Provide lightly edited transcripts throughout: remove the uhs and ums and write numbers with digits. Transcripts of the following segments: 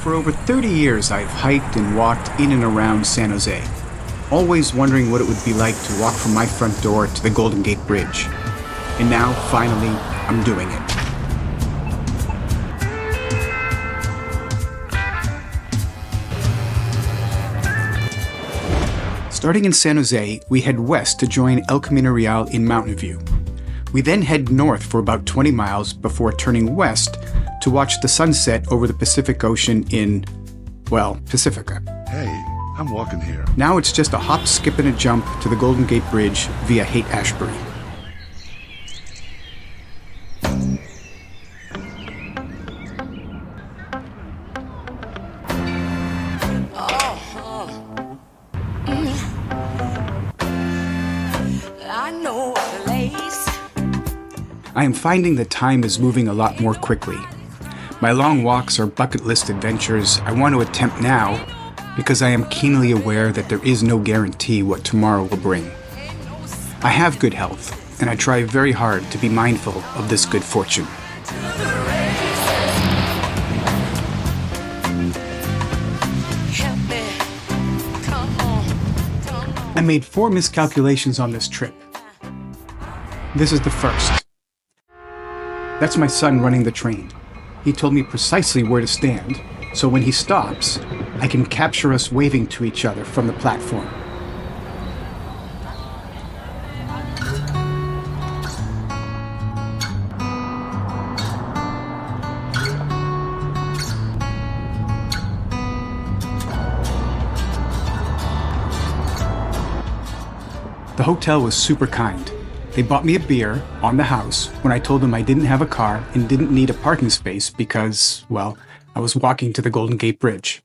For over 30 years, I've hiked and walked in and around San Jose, always wondering what it would be like to walk from my front door to the Golden Gate Bridge. And now, finally, I'm doing it. Starting in San Jose, we head west to join El Camino Real in Mountain View. We then head north for about 20 miles before turning west to watch the sunset over the Pacific Ocean in, well, Pacifica. Hey, I'm walking here. Now it's just a hop, skip, and a jump to the Golden Gate Bridge via Haight-Ashbury. I am finding that time is moving a lot more quickly. My long walks are bucket list adventures I want to attempt now because I am keenly aware that there is no guarantee what tomorrow will bring. I have good health, and I try very hard to be mindful of this good fortune. I made 4 miscalculations on this trip. This is the first. That's my son running the train. He told me precisely where to stand, so when he stops, I can capture us waving to each other from the platform. The hotel was super kind. They bought me a beer on the house when I told them I didn't have a car and didn't need a parking space because, well, I was walking to the Golden Gate Bridge.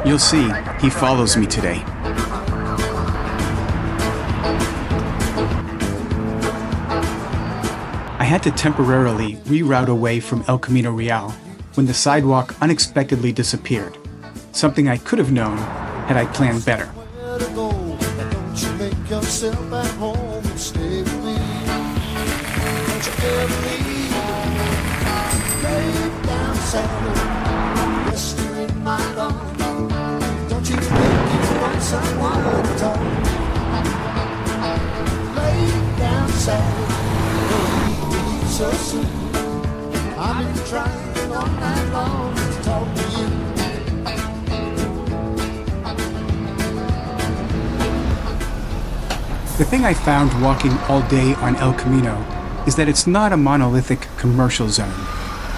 You'll see, he follows me today. I had to temporarily reroute away from El Camino Real when the sidewalk unexpectedly disappeared, something I could have known had I planned better. The thing I found walking all day on El Camino is that it's not a monolithic commercial zone.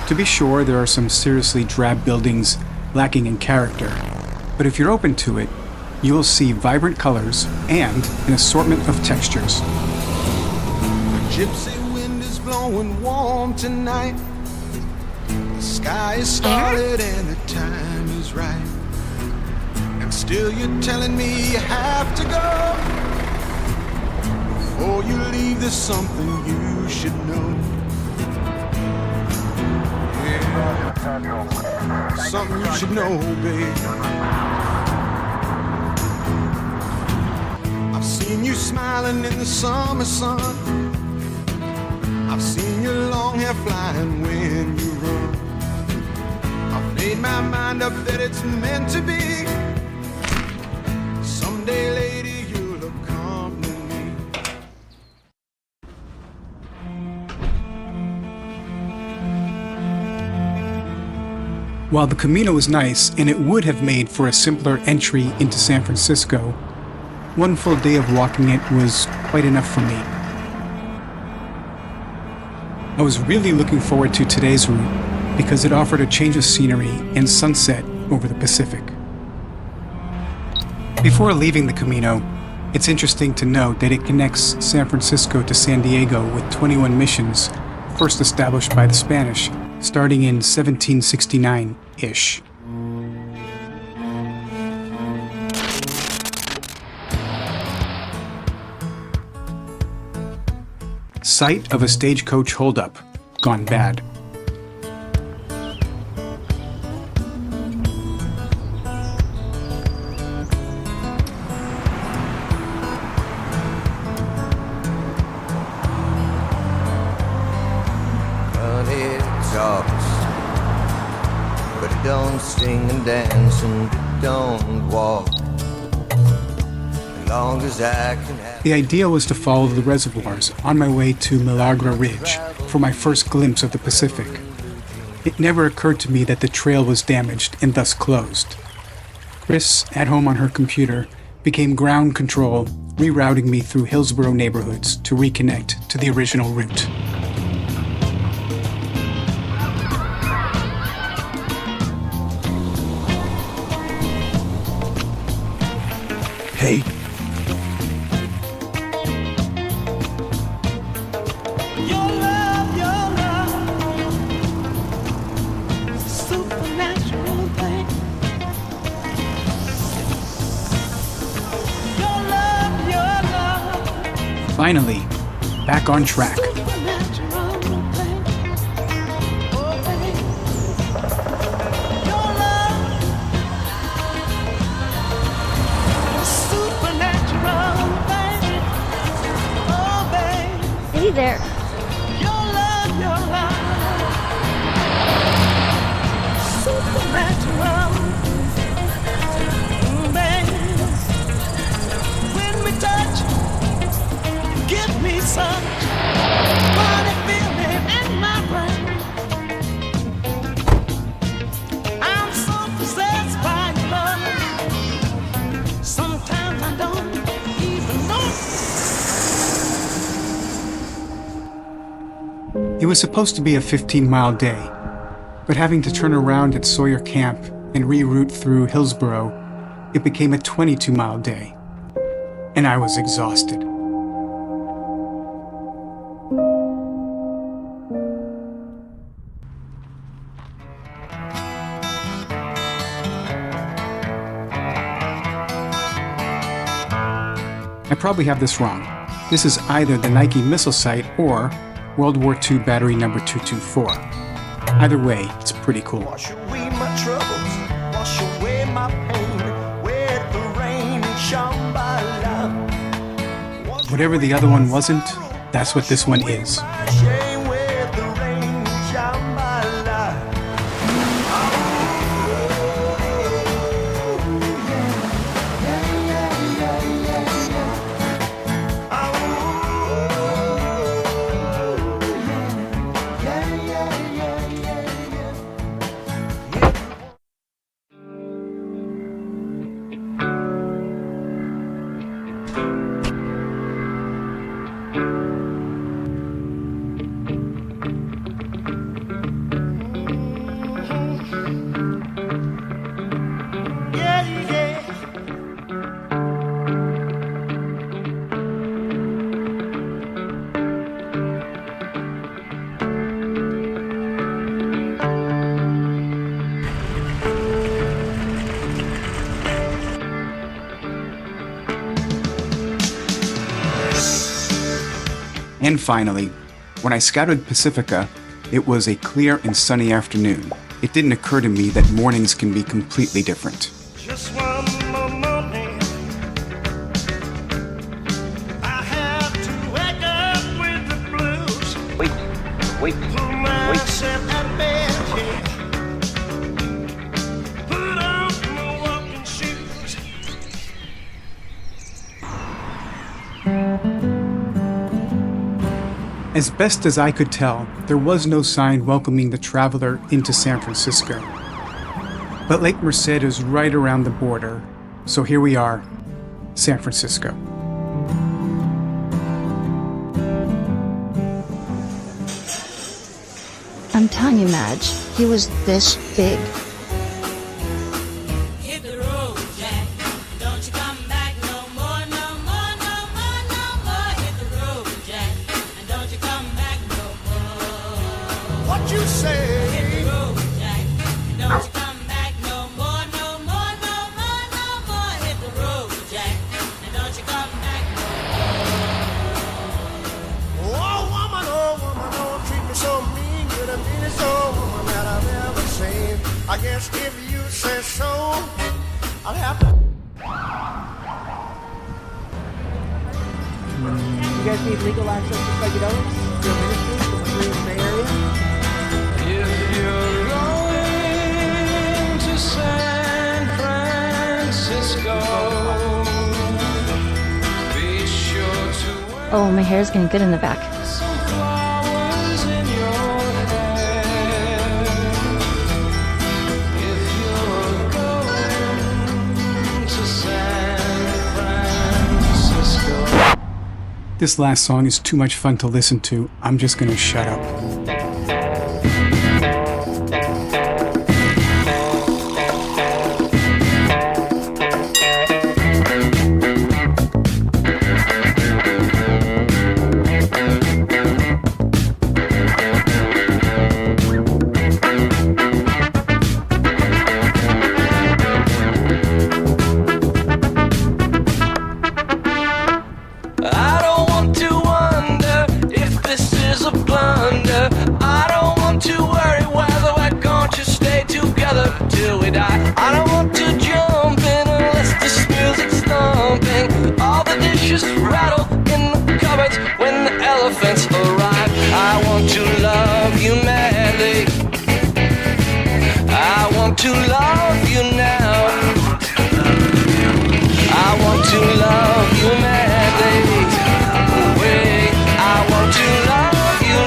To be sure, there are some seriously drab buildings lacking in character, but if you're open to it, you'll see vibrant colors and an assortment of textures. The gypsy wind is blowing warm tonight. The sky is starlit and the time is right. And still you're telling me you have to go. Before you leave, there's something you should know. Yeah, something you should know, babe. I've seen you smiling in the summer sun. I've seen your long hair flying when you run. I've made my mind up that it's meant to be. Someday, lady, While the Camino was nice and it would have made for a simpler entry into San Francisco, one full day of walking it was quite enough for me. I was really looking forward to today's route because it offered a change of scenery and sunset over the Pacific. Before leaving the Camino, it's interesting to note that it connects San Francisco to San Diego with 21 missions, first established by the Spanish, starting in 1769-ish. Sight of a stagecoach holdup, gone bad. Honey talks, but it don't sing and dance and it don't walk. As long as I can have. The idea was to follow the reservoirs on my way to Milagro Ridge for my first glimpse of the Pacific. It never occurred to me that the trail was damaged and thus closed. Chris, at home on her computer, became ground control, rerouting me through Hillsborough neighborhoods to reconnect to the original route. Hey, Your love is a supernatural thing. Your love, Finally, back on track. supernatural thing. Oh, baby. Your love is supernatural thing. Oh, baby. Hey there. Your love, supernatural, baby. When we touch, you give me such funny feeling in my brain. I'm so possessed by your love. Sometimes I don't even know. It was supposed to be a 15-mile day, but having to turn around at Sawyer Camp and reroute through Hillsborough, it became a 22-mile day, and I was exhausted. I probably have this wrong. This is either the Nike missile site or World War II Battery Number 224. Either way, it's pretty cool. Wash away my troubles, wash away my pain, with the rain and Shambhala. Whatever the other one wasn't, that's what this one is. My shame with the rain and Shambhala. And finally, when I scouted Pacifica, it was a clear and sunny afternoon. It didn't occur to me that mornings can be completely different. Just one more morning, I have to wake up with the blues. Pull myself out of bed, yeah. Put on my walking shoes. As best as I could tell, there was no sign welcoming the traveler into San Francisco. But Lake Merced is right around the border, so here we are, San Francisco. I'm telling you, Madge, he was this big. Hit the road, Jack. Don't you come back no more, no more, no more, no more. Hit the road, Jack. And don't you come back no more. What you say? Hit the road, Jack. And don't you come back no more, no more, no more, no more. Hit the road, Jack. And don't you come back no more. Oh woman, don't treat me so mean. You're the meanest old woman that I've ever seen. I guess if you say so, I'll have to. You guys need legal access to psychedelics? Your ministry from the Green Bay area? If you're going to San Francisco, be sure to wear Oh, my hair's getting good in the back. some flowers in your hair. If you're going to San Francisco. This last song is too much fun to listen to. I'm just gonna shut up. I don't want to wonder if this is a blunder. I don't want to worry whether we're going to stay together till we die. I don't want to jump in unless this music's thumping. All the dishes rattle in the cupboards when the elephants arrive. I want to love you madly. I want to love you now. I want to love you madly. Wait, I want to love you,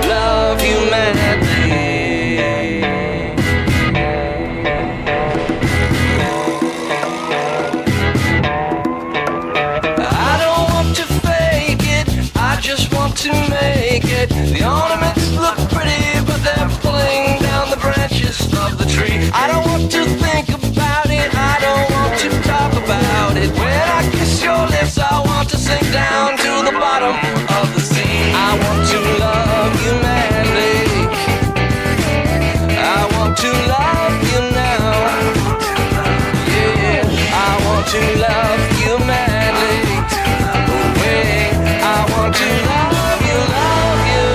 love you madly. I don't want to fake it, I just want to make it. The ornaments look pretty, but they're pulling down the branches of the tree. I don't want to think about it, I don't want to talk about it. When I kiss your lips, I want to sink down to the bottom of the sea. I want to love you madly. I want to love you now. Yeah, I want to love you madly. Wait, I want to love you madly.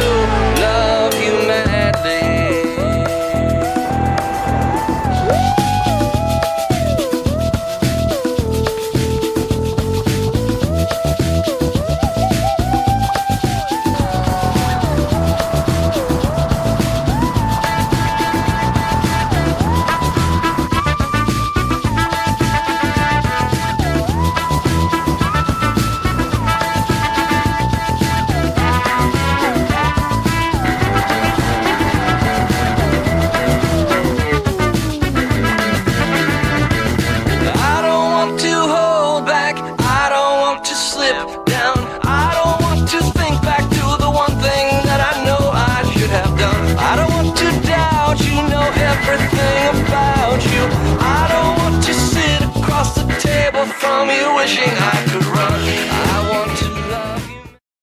I don't want to hold back, I don't want to slip down. I don't want to think back to the one thing that I know I should have done. I don't want to doubt you, know everything about you. I don't want to sit across the table from you wishing I